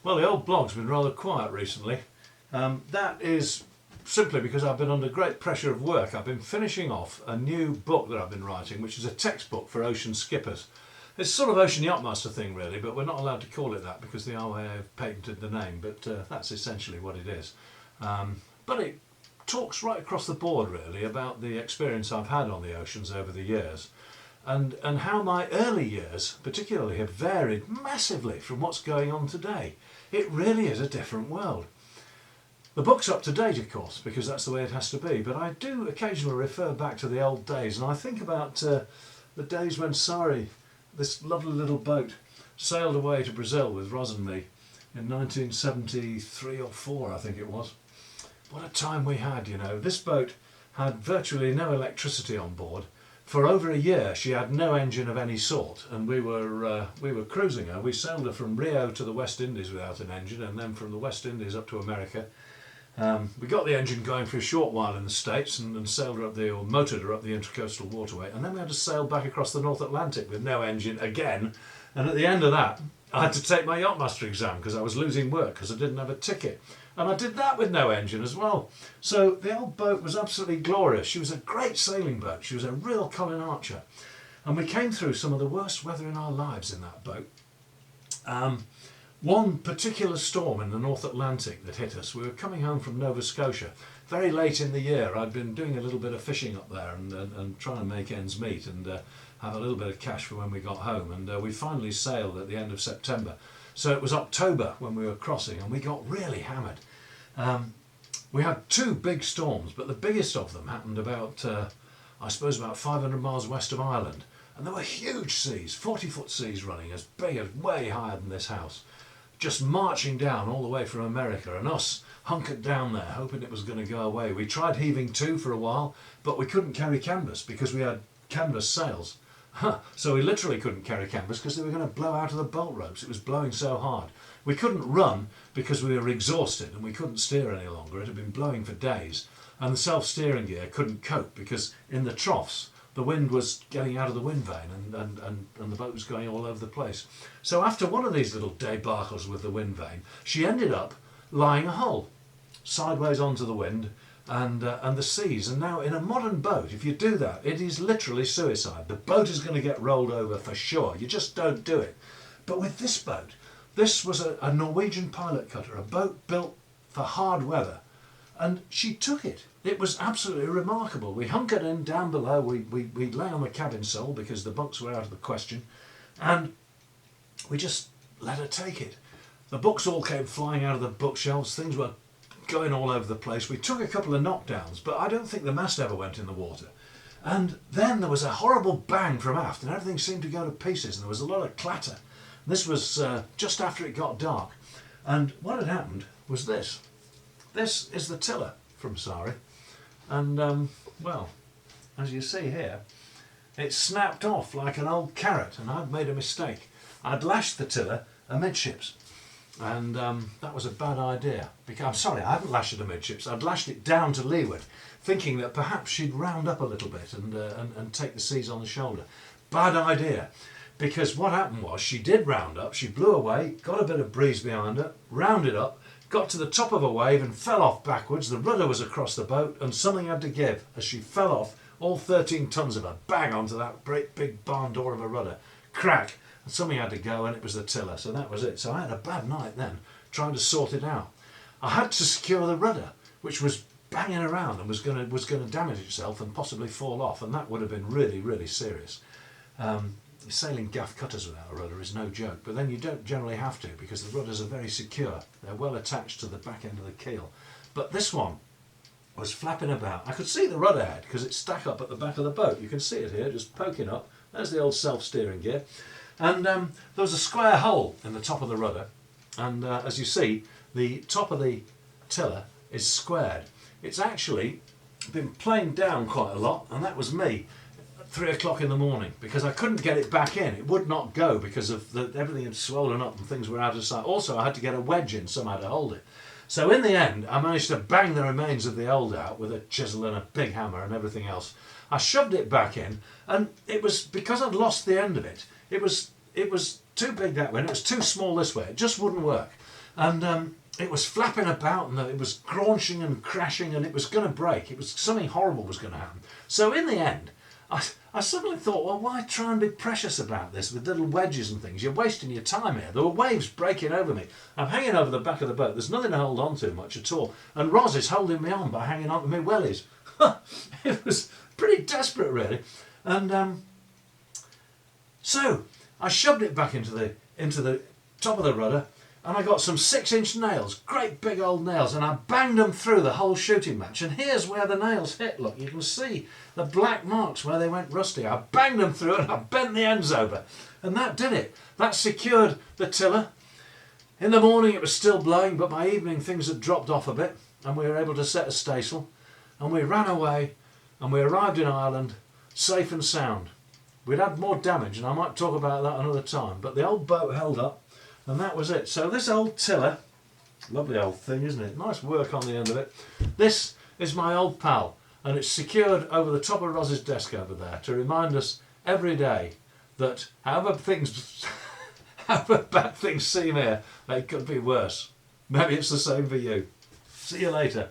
Well, the old blog's been rather quiet recently. That is simply because I've been under great pressure of work. I've been finishing off a new book that I've been writing, which is a textbook for ocean skippers. It's sort of Ocean Yachtmaster thing really, but we're not allowed to call it that because the RAA have patented the name, but that's essentially what it is. But it talks right across the board really about the experience I've had on the oceans over the years, and how my early years particularly have varied massively from what's going on today. It really is a different world. The book's up to date, of course, because that's the way it has to be, but I do occasionally refer back to the old days, and I think about the days when Sari, this lovely little boat, sailed away to Brazil with Ros and me in 1973 or 4, I think it was. What a time we had, you know. This boat had virtually no electricity on board. For over a year she had no engine of any sort, and we were cruising her. We sailed her from Rio to the West Indies without an engine, and then from the West Indies up to America. We got the engine going for a short while in the States and sailed her up or motored her up the Intracoastal Waterway, and then we had to sail back across the North Atlantic with no engine again, and at the end of that I had to take my Yachtmaster exam because I was losing work because I didn't have a ticket, and I did that with no engine as well. So the old boat was absolutely glorious. She was a great sailing boat. She was a real Colin Archer, and we came through some of the worst weather in our lives in that boat. One particular storm in the North Atlantic that hit us, we were coming home from Nova Scotia very late in the year. I'd been doing a little bit of fishing up there and trying to make ends meet and have a little bit of cash for when we got home, and we finally sailed at the end of September. So it was October when we were crossing, and we got really hammered. We had 2 big storms, but the biggest of them happened about, I suppose, about 500 miles west of Ireland, and there were huge seas, 40-foot seas running, as big as, way higher than this house, just marching down all the way from America, and us hunkered down there hoping it was going to go away. We tried heaving to for a while, but we couldn't carry canvas because we had canvas sails. So we literally couldn't carry canvas because they were going to blow out of the bolt ropes. It was blowing so hard. We couldn't run because we were exhausted and we couldn't steer any longer. It had been blowing for days, and the self-steering gear couldn't cope because in the troughs the wind was getting out of the wind vane and the boat was going all over the place. So after one of these little debacles with the wind vane, she ended up lying a hull sideways onto the wind and the seas. And now in a modern boat, if you do that, it is literally suicide. The boat is going to get rolled over for sure. You just don't do it. But with this boat, this was a Norwegian pilot cutter, a boat built for hard weather, and she took it. It was absolutely remarkable. We hunkered in down below, we lay on the cabin sole because the bunks were out of the question, and we just let her take it. The books all came flying out of the bookshelves, things were going all over the place. We took a couple of knockdowns, but I don't think the mast ever went in the water. And then there was a horrible bang from aft and everything seemed to go to pieces, and there was a lot of clatter. This was just after it got dark, and what had happened was this. This is the tiller from Sari, and well, as you see here, it snapped off like an old carrot, and I'd made a mistake. I'd lashed the tiller amidships, and that was a bad idea. Because I'm sorry, I hadn't lashed it amidships. I'd lashed it down to leeward, thinking that perhaps she'd round up a little bit and take the seas on the shoulder. Bad idea, because what happened was she did round up. She blew away, got a bit of breeze behind her, rounded up, got to the top of a wave and fell off backwards. The rudder was across the boat and something had to give. As she fell off, all 13 tons of her bang onto that great big barn door of a rudder. Crack. And something had to go, and it was the tiller. So that was it. So I had a bad night then, trying to sort it out. I had to secure the rudder, which was banging around and was going to damage itself and possibly fall off, and that would have been really, really serious. Sailing gaff cutters without a rudder is no joke, but then you don't generally have to because the rudders are very secure. They're well attached to the back end of the keel. But this one was flapping about. I could see the rudder head because it's stuck up at the back of the boat. You can see it here, just poking up. There's the old self-steering gear. And there was a square hole in the top of the rudder, and as you see, the top of the tiller is squared. It's actually been planed down quite a lot, and that was me at 3 o'clock in the morning because I couldn't get it back in. It would not go because of everything had swollen up and things were out of sight. Also, I had to get a wedge in somehow to hold it. So in the end, I managed to bang the remains of the old out with a chisel and a big hammer and everything else. I shoved it back in, and it was because I'd lost the end of it. It was too big that way, and it was too small this way. It just wouldn't work. and it was flapping about, and it was graunching and crashing, and it was going to break. It was something horrible was going to happen. So in the end, I suddenly thought, well, why try and be precious about this with little wedges and things? You're wasting your time here. There were waves breaking over me. I'm hanging over the back of the boat. There's nothing to hold on to much at all. And Roz is holding me on by hanging on to my wellies. It was pretty desperate, really. And so I shoved it back into the top of the rudder, and I got some 6-inch nails, great big old nails, and I banged them through the whole shooting match. And here's where the nails hit. Look, you can see the black marks where they went rusty. I banged them through and I bent the ends over. And that did it. That secured the tiller. In the morning it was still blowing, but by evening things had dropped off a bit, and we were able to set a staysail. And we ran away, and we arrived in Ireland safe and sound. We'd had more damage, and I might talk about that another time, but the old boat held up. And that was it. So this old tiller, lovely old thing, isn't it? Nice work on the end of it. This is my old pal, and it's secured over the top of Roz's desk over there to remind us every day that however bad things seem here, they could be worse. Maybe it's the same for you. See you later.